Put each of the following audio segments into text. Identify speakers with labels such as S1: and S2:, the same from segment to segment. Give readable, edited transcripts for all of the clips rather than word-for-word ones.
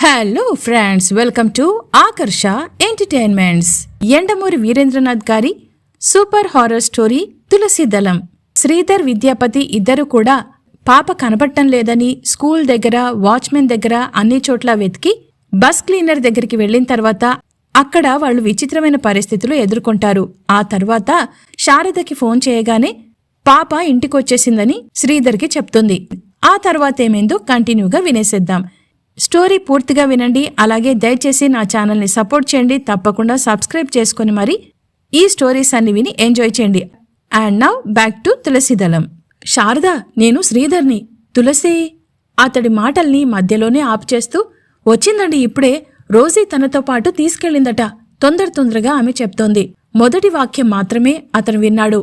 S1: Hello friends, welcome to Akarsha entertainments. Yandamuri Veerendranath గారి super horror story తులసి దళం. శ్రీధర్, విద్యాపతి ఇద్దరు కూడా పాప కనబడటం లేదని స్కూల్ దగ్గర, వాచ్మెన్ దగ్గర అన్ని చోట్ల వెతికి బస్ క్లీనర్ దగ్గరికి వెళ్లిన తర్వాత అక్కడ వాళ్ళు విచిత్రమైన పరిస్థితులు ఎదుర్కొంటారు. ఆ తర్వాత శారదకి ఫోన్ చేయగానే పాప ఇంటికొచ్చేసిందని శ్రీధర్కి చెప్తుంది. ఆ తర్వాత ఏమైందో కంటిన్యూగా వినేసేద్దాం. స్టోరీ పూర్తిగా వినండి. అలాగే దయచేసి నా ఛానల్ని సపోర్ట్ చేయండి. తప్పకుండా సబ్స్క్రైబ్ చేసుకుని మరి ఈ స్టోరీస్ అన్ని విని ఎంజాయ్ చేయండి. And now back to Tulasidalam. Sharada, నేను శ్రీధర్ని. తులసి అతడి మాటల్ని మధ్యలోనే ఆపు చేస్తూ, వచ్చిందండి ఇప్పుడే. రోజీ తనతో పాటు తీసుకెళ్ళిందట. తొందరగా ఆమె చెప్తోంది. మొదటి వాక్యం మాత్రమే అతను విన్నాడు.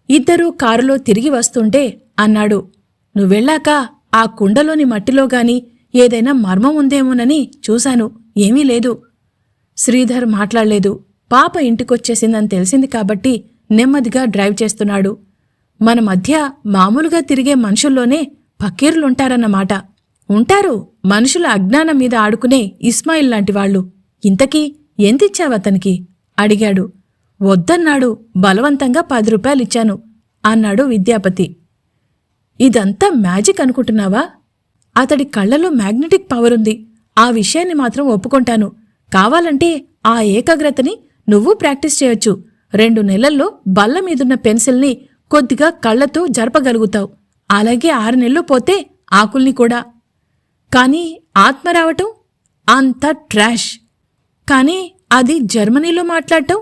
S1: ఇద్దరూ కారులో తిరిగి వస్తుంటే అన్నాడు, నువ్వెళ్ళాక ఆ కుండలోని మట్టిలో గాని ఏదైనా మర్మం ఉందేమోనని చూశాను. ఏమీ లేదు. శ్రీధర్ మాట్లాడలేదు. పాప ఇంటికొచ్చేసిందని తెలిసింది కాబట్టి నెమ్మదిగా డ్రైవ్ చేస్తున్నాడు. మన మధ్య మామూలుగా తిరిగే మనుషుల్లోనే ఫకీర్లుంటారన్నమాట. ఉంటారు, మనుషుల అజ్ఞానం మీద ఆడుకునే ఇస్మాయిల్ లాంటి వాళ్ళు. ఇంతకీ ఎంతిచ్చావతనికి అడిగాడు. వద్దన్నాడు. బలవంతంగా 10 రూపాయలిచ్చాను అన్నాడు విద్యాపతి. ఇదంతా మ్యాజిక్ అనుకుంటున్నావా? అతడి కళ్లలో మ్యాగ్నెటిక్ పవర్ ఉంది. ఆ విషయాన్ని మాత్రం ఒప్పుకుంటాను. కావాలంటే ఆ ఏకాగ్రతని నువ్వు ప్రాక్టీస్ చేయొచ్చు. 2 నెలల్లో బల్ల మీదున్న పెన్సిల్ని కొద్దిగా కళ్లతో జరపగలుగుతావు. అలాగే 6 నెలలు పోతే ఆకుల్ని కూడా. కానీ ఆత్మ రావటం అంతా ట్రాష్. కానీ అది జర్మనీలో మాట్లాడటం.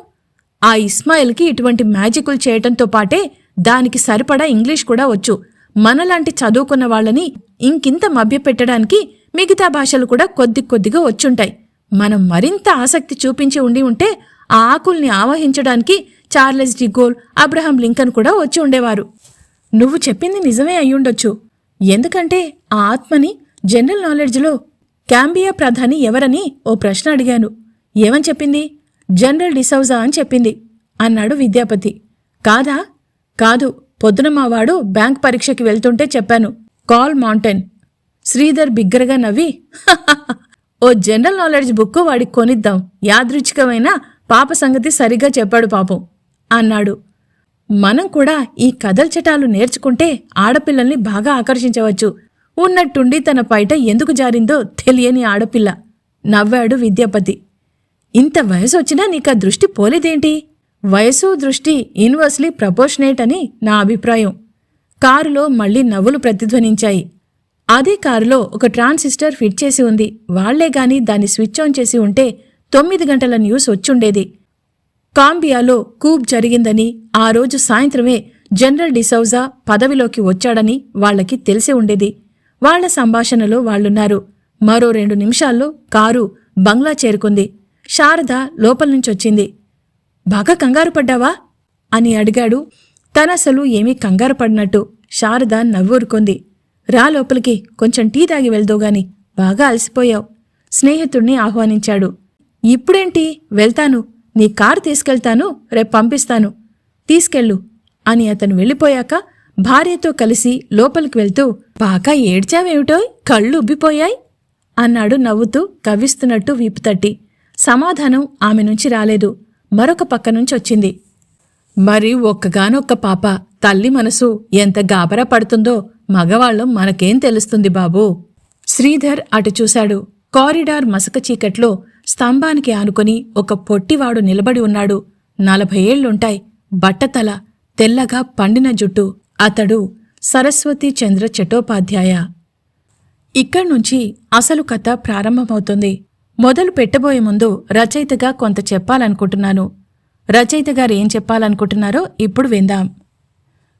S1: ఆ ఇస్మాయిల్కి ఇటువంటి మ్యాజికులు చేయటంతో పాటే దానికి సరిపడా ఇంగ్లీష్ కూడా వచ్చు. మనలాంటి చదువుకున్న వాళ్ళని ఇంకింత మభ్యపెట్టడానికి మిగతా భాషలు కూడా కొద్దిగా వచ్చుంటాయి. మనం మరింత ఆసక్తి చూపించి ఉంటే ఆ ఆకుల్ని ఆవహించడానికి చార్లెస్ డిగోల్, అబ్రహం లింకన్ కూడా వచ్చి ఉండేవారు. నువ్వు చెప్పింది నిజమే అయ్యుండొచ్చు. ఎందుకంటే ఆ ఆత్మని జనరల్ నాలెడ్జ్లో కాంబియా ప్రధాని ఎవరని ఓ ప్రశ్న అడిగాను. ఏమని చెప్పింది? జనరల్ డిసౌజా అని చెప్పింది అన్నాడు విద్యాపతి. కాదా? కాదు. పొద్దున మావాడు బ్యాంక్ పరీక్షకి వెళ్తుంటే చెప్పాను. Call mountain. శ్రీధర్ బిగ్గరగా నవ్వి, ఓ జనరల్ నాలెడ్జ్ బుక్కు వాడికి కొనిద్దాం. యాదృచ్ఛికమైన పాప సంగతి సరిగ్గా చెప్పాడు పాపం అన్నాడు. మనం కూడా ఈ కదల్చటాలు నేర్చుకుంటే ఆడపిల్లల్ని బాగా ఆకర్షించవచ్చు. ఉన్నట్టుండి తన పైట ఎందుకు జారిందో తెలియని ఆడపిల్ల నవ్వాడు విద్యాపతి. ఇంత వయసొచ్చినా నీకా దృష్టి పోలేదేంటి? వయసు, దృష్టి ఇన్వర్స్లీ ప్రపోర్షనేట్ అని నా అభిప్రాయం. కారులో మళ్లీ నవ్వులు ప్రతిధ్వనించాయి. అదే కారులో ఒక ట్రాన్సిస్టర్ ఫిట్ చేసి ఉంది. వాళ్లేగాని దాన్ని స్విచ్ ఆన్ చేసి ఉంటే 9 గంటల న్యూస్ వచ్చుండేది. కాంబియాలో కూప్ జరిగిందని, ఆ రోజు సాయంత్రమే జనరల్ డిసౌజా పదవిలోకి వచ్చాడని వాళ్లకి తెలిసి ఉండేది. వాళ్ల సంభాషణలో వాళ్లున్నారు. మరో 2 నిమిషాల్లో కారు బంగ్లా చేరుకుంది. శారద లోపల్నుంచొచ్చింది. బాగా కంగారు పడ్డావా అని అడిగాడు. తనసలు ఏమీ కంగారు పడినట్టు. శారద నవ్వూరుకుంది. రా లోపలికి, కొంచెం టీ తాగి వెళ్దోగాని, బాగా అలసిపోయావు. స్నేహితుణ్ణి ఆహ్వానించాడు. ఇప్పుడేంటి? వెళ్తాను. నీ కారు తీసుకెళ్తాను, రేపు పంపిస్తాను. తీసుకెళ్ళు అని అతను వెళ్ళిపోయాక భార్యతో కలిసి లోపలికి వెళ్తూ, బాగా ఏడ్చావేమిటో, కళ్ళు ఉబ్బిపోయాయి అన్నాడు నవ్వుతూ కవ్విస్తున్నట్టు వీపు తట్టి. సమాధానం ఆమె నుంచి రాలేదు. మరొక పక్క నుంచొచ్చింది. మరి ఒక్కగానొక్క పాప, తల్లి మనసు ఎంత గాబరా పడుతుందో మగవాళ్ళం మనకేం తెలుస్తుంది బాబూ. శ్రీధర్ అటు చూశాడు. కారిడార్ మసక చీకట్లో స్తంభానికి ఆనుకొని ఒక పొట్టివాడు నిలబడి ఉన్నాడు. 40 ఏళ్లుంటాయి. బట్టతల, తెల్లగా పండిన జుట్టు. అతడు సరస్వతి చంద్ర చటోపాధ్యాయ. ఇక్కడ్నుంచి అసలు కథ ప్రారంభమవుతుంది. మొదలు పెట్టబోయే ముందు రచయితగా కొంత చెప్పాలనుకుంటున్నాను. రచయిత గారు ఏం చెప్పాలనుకుంటున్నారో ఇప్పుడు విందాం.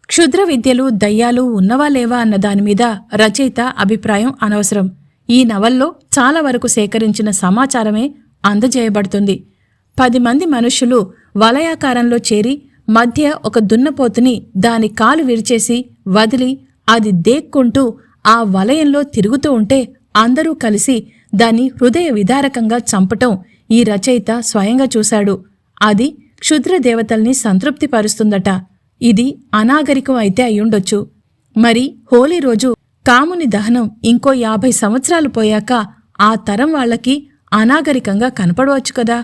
S1: క్షుద్ర విద్యలు, దయ్యాలు ఉన్నవా లేవా అన్న దానిమీద రచయిత అభిప్రాయం అనవసరం. ఈ నవల్లో చాలా వరకు సేకరించిన సమాచారమే అందజేయబడుతుంది. 10 మంది మనుష్యులు వలయాకారంలో చేరి మధ్య ఒక దున్నపోతుని దాని కాలు విరిచేసి వదిలి అది దేక్కుంటూ ఆ వలయంలో తిరుగుతూ ఉంటే అందరూ కలిసి దాన్ని హృదయ విదారకంగా చంపటం ఈ రచయిత స్వయంగా చూశాడు. అది క్షుద్ర దేవతల్ని సంతృప్తిపరుస్తుందట. ఇది అనాగరికం అయితే అయ్యుండొచ్చు. మరి హోలీ రోజు కాముని దహనం ఇంకో 50 సంవత్సరాలు పోయాక ఆ తరం వాళ్లకి అనాగరికంగా కనపడవచ్చు కదా.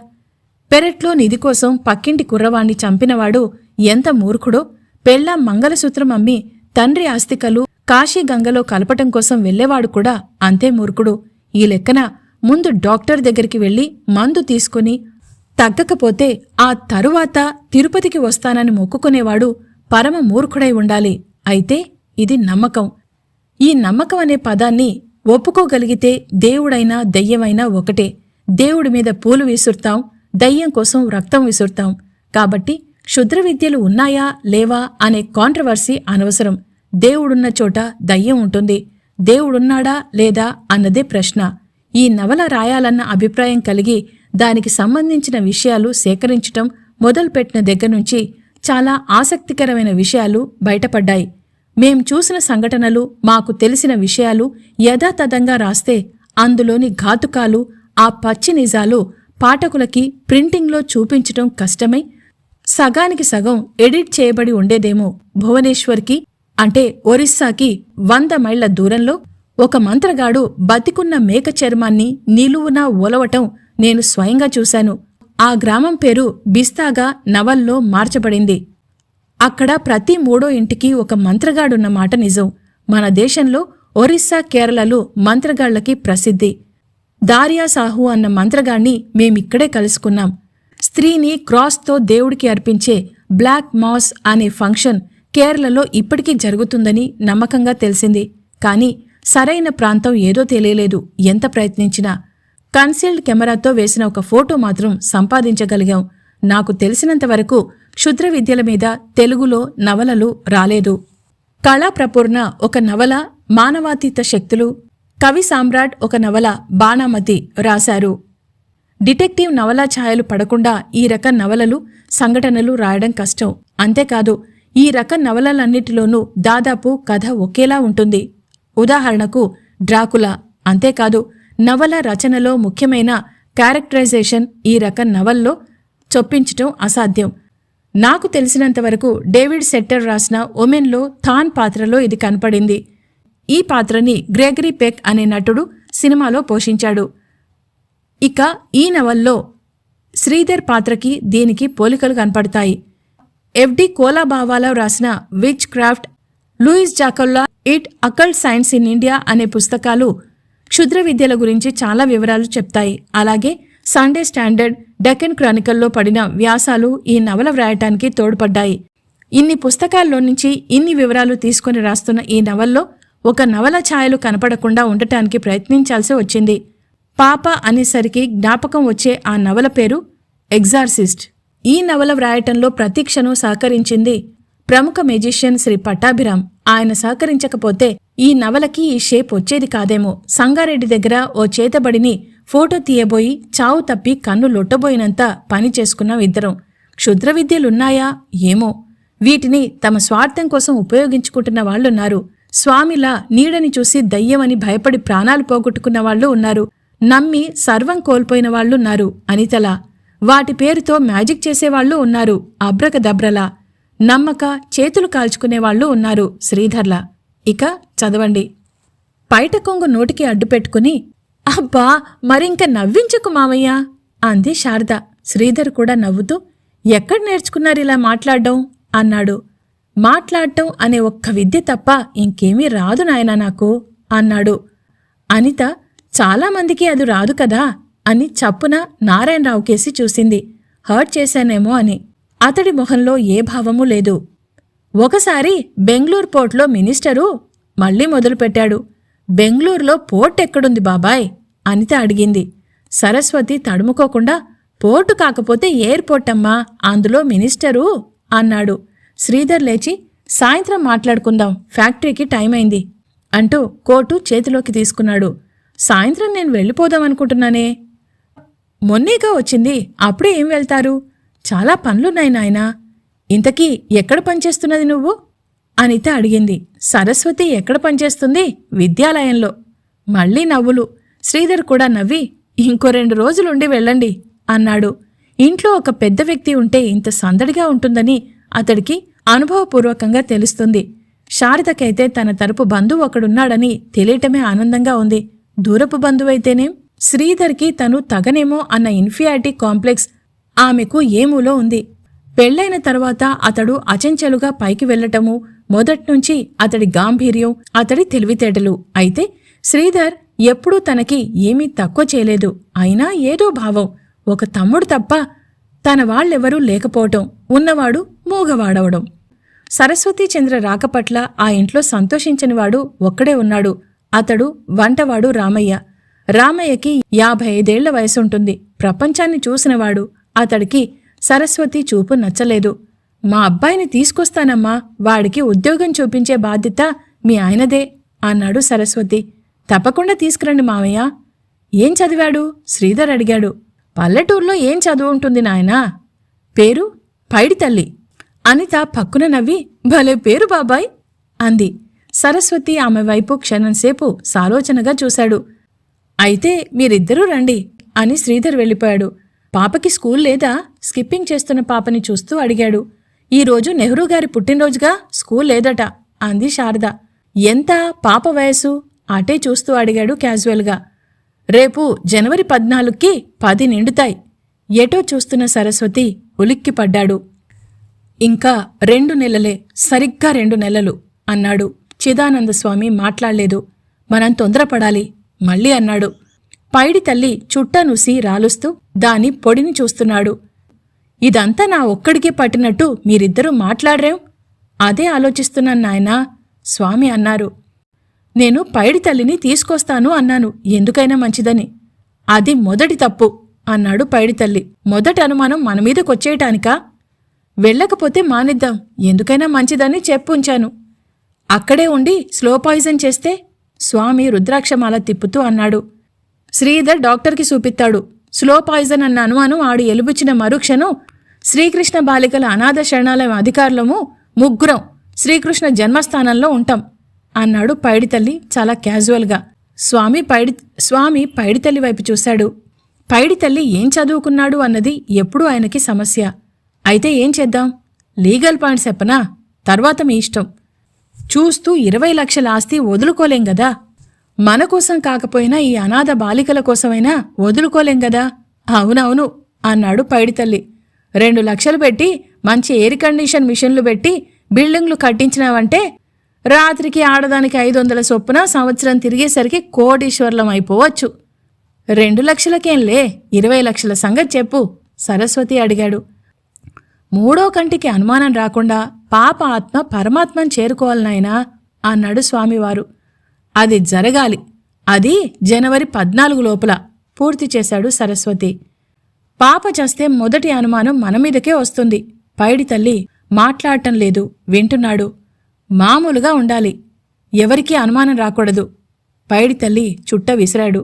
S1: పెరట్లో నిధి కోసం పక్కింటి కుర్రవాణ్ణి చంపినవాడు ఎంత మూర్ఖుడో, పెళ్ళాం మంగళసూత్రం అమ్మి తండ్రి ఆస్తికలు కాశీగంగలో కలపటం కోసం వెళ్లేవాడు కూడా అంతే మూర్ఖుడు. ఈ లెక్కన ముందు డాక్టర్ దగ్గరికి వెళ్లి మందు తీసుకుని తగ్గకపోతే ఆ తరువాత తిరుపతికి వస్తానని మొక్కుకునేవాడు పరమ మూర్ఖుడై ఉండాలి. అయితే ఇది నమ్మకం. ఈ నమ్మకం అనే పదాన్ని ఒప్పుకోగలిగితే దేవుడైనా దెయ్యమైనా ఒకటే. దేవుడి మీద పూలు విసురుతాం, దయ్యం కోసం రక్తం విసురుతాం. కాబట్టి క్షుద్ర విద్యలు ఉన్నాయా లేవా అనే కాంట్రవర్సీ అనవసరం. దేవుడున్న చోట దయ్యం ఉంటుంది. దేవుడున్నాడా లేదా అన్నదే ప్రశ్న. ఈ నవల రాయాలన్న అభిప్రాయం కలిగి దానికి సంబంధించిన విషయాలు సేకరించటం మొదలుపెట్టిన దగ్గర్నుంచి చాలా ఆసక్తికరమైన విషయాలు బయటపడ్డాయి. మేం చూసిన సంఘటనలు, మాకు తెలిసిన విషయాలు యథాతథంగా రాస్తే అందులోని ఘాతుకాలు, ఆ పచ్చి నిజాలు పాఠకులకి ప్రింటింగ్లో చూపించటం కష్టమై సగానికి సగం ఎడిట్ చేయబడి ఉండేదేమో. భువనేశ్వర్కి అంటే ఒరిస్సాకి 100 మైళ్ల దూరంలో ఒక మంత్రగాడు బతికున్న మేక చర్మాన్ని నిలువునా ఒలవటం నేను స్వయంగా చూశాను. ఆ గ్రామం పేరు బిస్తాగా నవల్లో మార్చబడింది. అక్కడ ప్రతి 3వ ఇంటికి ఒక మంత్రగాడున్న మాట నిజం. మన దేశంలో ఒరిస్సా, కేరళలు మంత్రగాళ్లకి ప్రసిద్ధి. దారియా సాహు అన్న మంత్రగాణ్ణి మేమిక్కడే కలుసుకున్నాం. స్త్రీని క్రాస్తో దేవుడికి అర్పించే బ్లాక్ మాస్ అనే ఫంక్షన్ కేరళలో ఇప్పటికీ జరుగుతుందని నమ్మకంగా తెలిసింది. కానీ సరైన ప్రాంతం ఏదో తెలియలేదు. ఎంత ప్రయత్నించినా కన్సీల్డ్ కెమెరాతో వేసిన ఒక ఫోటో మాత్రం సంపాదించగలిగాం. నాకు తెలిసినంతవరకు క్షుద్ర విద్యల మీద తెలుగులో నవలలు రాలేదు. కళాప్రపూర్ణ ఒక నవల మానవాతీత శక్తులు, కవి సామ్రాట్ ఒక నవల బాణామతి రాశారు. డిటెక్టివ్ నవలా ఛాయలు పడకుండా ఈ రకం నవలలు, సంఘటనలు రాయడం కష్టం. అంతేకాదు ఈ రకం నవలలన్నిటిలోనూ దాదాపు కథ ఒకేలా ఉంటుంది. ఉదాహరణకు డ్రాకులా. అంతేకాదు నవల రచనలో ముఖ్యమైన క్యారెక్టరైజేషన్ ఈ రకం నవల్లో చొప్పించటం అసాధ్యం. నాకు తెలిసినంతవరకు డేవిడ్ సెట్టర్ రాసిన ఒమెన్లో థాన్ పాత్రలో ఇది కనపడింది. ఈ పాత్రని గ్రెగరీ పెక్ అనే నటుడు సినిమాలో పోషించాడు. ఇక ఈ నవల్లో శ్రీధర్ పాత్రకి దీనికి పోలికలు కనపడతాయి. ఎఫ్డి కోలాబావాలా రాసిన విచ్ క్రాఫ్ట్, లూయిస్ జాకల్లా ఇట్ అకల్ట్ సైన్స్ ఇన్ ఇండియా అనే పుస్తకాలు క్షుద్ర విద్యల గురించి చాలా వివరాలు చెప్తాయి. అలాగే సండే స్టాండర్డ్, డెక్కన్ క్రానికల్లో పడిన వ్యాసాలు ఈ నవల వ్రాయటానికి తోడ్పడ్డాయి. ఇన్ని పుస్తకాల్లో నుంచి ఇన్ని వివరాలు తీసుకుని రాస్తున్న ఈ నవల్లో ఒక నవల ఛాయలు కనపడకుండా ఉండటానికి ప్రయత్నించాల్సి వచ్చింది. పాప అనేసరికి జ్ఞాపకం వచ్చే ఆ నవల పేరు ఎగ్జార్సిస్ట్. ఈ నవల వ్రాయటంలో ప్రతిక్షణం సహకరించింది ప్రముఖ మెజిషియన్ శ్రీ పట్టాభిరామ్. ఆయన సహకరించకపోతే ఈ నవలకి ఈ షేప్ వచ్చేది కాదేమో. సంగారెడ్డి దగ్గర ఓ చేతబడిని ఫోటో తీయబోయి చావు తప్పి కన్ను లొట్టబోయినంత పని చేసుకున్నాం ఇద్దరం. క్షుద్ర విద్యలున్నాయా ఏమో, వీటిని తమ స్వార్థం కోసం ఉపయోగించుకుంటున్న వాళ్లున్నారు. స్వామిలా నీడని చూసి దయ్యమని భయపడి ప్రాణాలు పోగొట్టుకున్న వాళ్ళు ఉన్నారు. నమ్మి సర్వం కోల్పోయిన వాళ్లున్నారు అనితలా. వాటి పేరుతో మ్యాజిక్ చేసేవాళ్లు ఉన్నారు అబ్రకదబ్రలా. నమ్మక చేతులు కాల్చుకునేవాళ్లు ఉన్నారు శ్రీధర్లా. ఇక చదవండి. పైట కొంగు నోటికి అడ్డుపెట్టుకుని అబ్బా మరింక నవ్వించకు మావయ్యా అంది శారద. శ్రీధర్ కూడా నవ్వుతూ ఎక్కడ నేర్చుకున్నారిలా మాట్లాడ్డం అన్నాడు. మాట్లాడటం అనే ఒక్క విద్య తప్ప ఇంకేమీ రాదు నాయనా నాకు అన్నాడు. అనిత చాలామందికి అది రాదు కదా అని చప్పున నారాయణరావు కేసి చూసింది. హర్ట్ చేశానేమో అని. అతడి మొహంలో ఏ భావమూ లేదు. ఒకసారి బెంగళూరు పోర్ట్లో మినిస్టరు మళ్లీ మొదలుపెట్టాడు. బెంగళూరులో పోర్ట్ ఎక్కడుంది బాబాయ్ అనిత అడిగింది. సరస్వతి తడుముకోకుండా పోర్టు కాకపోతే ఎయిర్పోర్ట్ అమ్మా, అందులో మినిస్టరు అన్నాడు. శ్రీధర్ లేచి సాయంత్రం మాట్లాడుకుందాం, ఫ్యాక్టరీకి టైం అయింది అంటూ కోటు చేతిలోకి తీసుకున్నాడు. సాయంత్రం నేను వెళ్ళిపోదామనుకుంటున్నానే. మొన్నేగా వచ్చింది, అప్పుడే ఏం వెళ్తారు? చాలా పనులున్నాయి నాయనా. ఇంతకీ ఎక్కడ పనిచేస్తున్నది నువ్వు? అనిత అడిగింది. సరస్వతి ఎక్కడ పనిచేస్తుంది? విద్యాలయంలో. మళ్లీ నవ్వులు. శ్రీధర్ కూడా నవ్వి ఇంకో 2 రోజులుండి వెళ్ళండి అన్నాడు. ఇంట్లో ఒక పెద్ద వ్యక్తి ఉంటే ఇంత సందడిగా ఉంటుందని అతడికి అనుభవపూర్వకంగా తెలుస్తుంది. శారదకైతే తన తరపు బంధువు ఒకడున్నాడని తెలియటమే ఆనందంగా ఉంది. దూరపు బంధువైతేనేం శ్రీధర్కి తను తగనేమో అన్న ఇన్ఫియారిటీ కాంప్లెక్స్ ఆమెకు ఏమూలో ఉంది. పెళ్లైన తర్వాత అతడు అచంచలుగా పైకి వెళ్లటము, మొదట్నుంచి అతడి గాంభీర్యం, అతడి తెలివితేటలు. అయితే శ్రీధర్ ఎప్పుడూ తనకి ఏమీ తక్కువ చేయలేదు. అయినా ఏదో భావం, ఒక తమ్ముడు తప్ప తన వాళ్ళెవరూ లేకపోవటం, ఉన్నవాడు మూగవాడవడం. సరస్వతీచంద్ర రాకపట్ల ఆ ఇంట్లో సంతోషించనివాడు ఒక్కడే ఉన్నాడు. అతడు వంటవాడు రామయ్య. రామయ్యకి 55 వయసుంటుంది. ప్రపంచాన్ని చూసినవాడు. అతడికి సరస్వతి చూపు నచ్చలేదు. మా అబ్బాయిని తీసుకొస్తానమ్మా, వాడికి ఉద్యోగం చూపించే బాధ్యత మీ ఆయనదే అన్నాడు సరస్వతి. తప్పకుండా తీసుకురండి మావయ్య. ఏం చదివాడు? శ్రీధర్ అడిగాడు. పల్లెటూరులో ఏం చదువు ఉంటుంది నాయనా? పేరు పైడితల్లి. అనిత పక్కున నవ్వి, భలే పేరు బాబాయ్ అంది. సరస్వతి ఆమె వైపు క్షణంసేపు సాలోచనగా చూశాడు. అయితే మీరిద్దరూ రండి అని శ్రీధర్ వెళ్ళిపోయాడు. పాపకి స్కూల్ లేదా? స్కిప్పింగ్ చేస్తున్న పాపని చూస్తూ అడిగాడు. ఈరోజు నెహ్రూ గారి పుట్టినరోజుగా స్కూల్ లేదట అంది శారద. ఎంత పాప వయసు? అటే చూస్తూ అడిగాడు క్యాజువల్గా. రేపు జనవరి 14కి 10 నిండుతాయి. ఎటో చూస్తున్న సరస్వతి ఉలిక్కిపడ్డాడు. ఇంకా 2 నెలలే, సరిగ్గా 2 నెలలు అన్నాడు. చిదానందస్వామి మాట్లాడలేదు. మనం తొందరపడాలి మళ్ళీ అన్నాడు. పైడితల్లి చుట్టనూసి రాలుస్తూ దాని పొడిని చూస్తున్నాడు. ఇదంతా నా ఒక్కడికే పట్టినట్టు మీరిద్దరూ మాట్లాడరేం? అదే ఆలోచిస్తున్నాను నాయనా, స్వామి అన్నారు. నేను పైడితల్లిని తీసుకొస్తాను అన్నాను, ఎందుకైనా మంచిదని. అది మొదటి తప్పు అన్నాడు పైడితల్లి. మొదటి అనుమానం మనమీదకొచ్చేయటానికా? వెళ్ళకపోతే మానిద్దాం, ఎందుకైనా మంచిదని చెప్పుంచాను. అక్కడే ఉండి స్లో పాయిజన్ చేస్తే? స్వామి రుద్రాక్షమాల తిప్పుతూ అన్నాడు. శ్రీధర్ డాక్టర్కి చూపిస్తాడు. స్లో పాయిజన్ అన్న అనుమానం ఆడు ఎలుబుచ్చిన మరుక్షణం శ్రీకృష్ణ బాలికల అనాథ శరణాలయం అధికారులము ముగ్గురం శ్రీకృష్ణ జన్మస్థానంలో ఉంటాం అన్నాడు పైడితల్లి చాలా క్యాజువల్గా. స్వామి పైడితల్లి వైపు చూశాడు. పైడితల్లి ఏం చదువుకున్నాడు అన్నది ఎప్పుడూ ఆయనకి సమస్య. అయితే ఏం చేద్దాం? లీగల్ పాయింట్స్ చెప్పనా? తర్వాత మీ ఇష్టం. చూస్తూ 20 లక్షల ఆస్తి వదులుకోలేం గదా. మన కోసం కాకపోయినా ఈ అనాథ బాలికల కోసమైనా వదులుకోలేం గదా. అవునవును అన్నాడు పైడితల్లి. 2 లక్షలు పెట్టి మంచి ఎయిర్ కండిషన్ మిషన్లు పెట్టి బిల్డింగ్లు కట్టించినావంటే రాత్రికి ఆడదానికి 500 చొప్పున సంవత్సరం తిరిగేసరికి కోటీశ్వర్లం అయిపోవచ్చు. 2 లక్షలకేంలే, 20 లక్షల సంగతి చెప్పు సరస్వతి అడిగాడు. 3వ కంటికి అనుమానం రాకుండా పాప ఆత్మ పరమాత్మను చేరుకోవాలనాయనా అన్నాడు స్వామివారు. అది జరగాలి. అది జనవరి 14 లోపల పూర్తి చేశాడు సరస్వతి. పాప చేస్తే మొదటి అనుమానం మన మీదకే వస్తుంది. పైడితల్లి మాట్లాడటం లేదు, వింటున్నాడు. మామూలుగా ఉండాలి, ఎవరికీ అనుమానం రాకూడదు. పైడితల్లి చుట్ట విసిరాడు.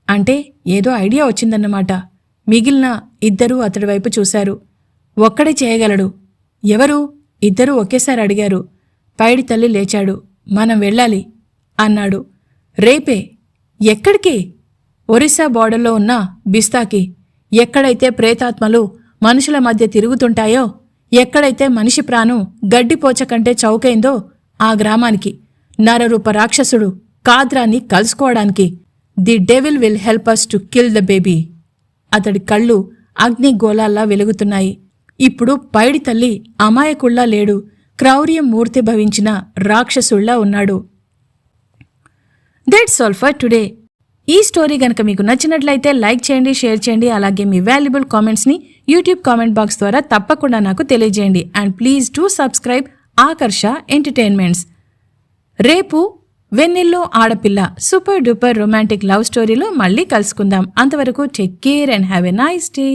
S1: అంటే ఏదో ఐడియా వచ్చిందన్నమాట. మిగిలిన ఇద్దరూ అతడి వైపు చూశారు. ఒక్కడే చేయగలడు. ఎవరు? ఇద్దరూ ఒకేసారి అడిగారు. పైడితల్లి లేచాడు. మనం వెళ్ళాలి అన్నాడు. రేపే? ఎక్కడికి? ఒరిస్సా బోర్డర్లో ఉన్న బిస్తాకి. ఎక్కడైతే ప్రేతాత్మలు మనుషుల మధ్య తిరుగుతుంటాయో, ఎక్కడైతే మనిషి ప్రాణం గడ్డిపోచ కంటే చౌకైందో ఆ గ్రామానికి నరరూప రాక్షసుడు కాద్రాన్ని కలుసుకోవడానికి. The devil will help us to kill the baby. అతడి కళ్ళు అగ్నిగోళాల్లా వెలుగుతున్నాయి. ఇప్పుడు పైడితల్లి అమాయకుళ్లా లేడు, క్రౌర్యం మూర్తి భవించిన రాక్షసుళ్లా ఉన్నాడు. That's all for today. ఈ స్టోరీ గనక మీకు నచ్చినట్లయితే లైక్ చేయండి, షేర్ చేయండి. అలాగే మీ వాల్యుబుల్ కామెంట్స్ని యూట్యూబ్ కామెంట్ బాక్స్ ద్వారా తప్పకుండా నాకు తెలియజేయండి. And please do subscribe Akarsha entertainments. రేపు వెన్నెల్లో ఆడపిల్ల సూపర్ డూపర్ రొమాంటిక్ లవ్ స్టోరీలో మళ్ళీ కలుసుకుందాం. అంతవరకు take care and have a nice day.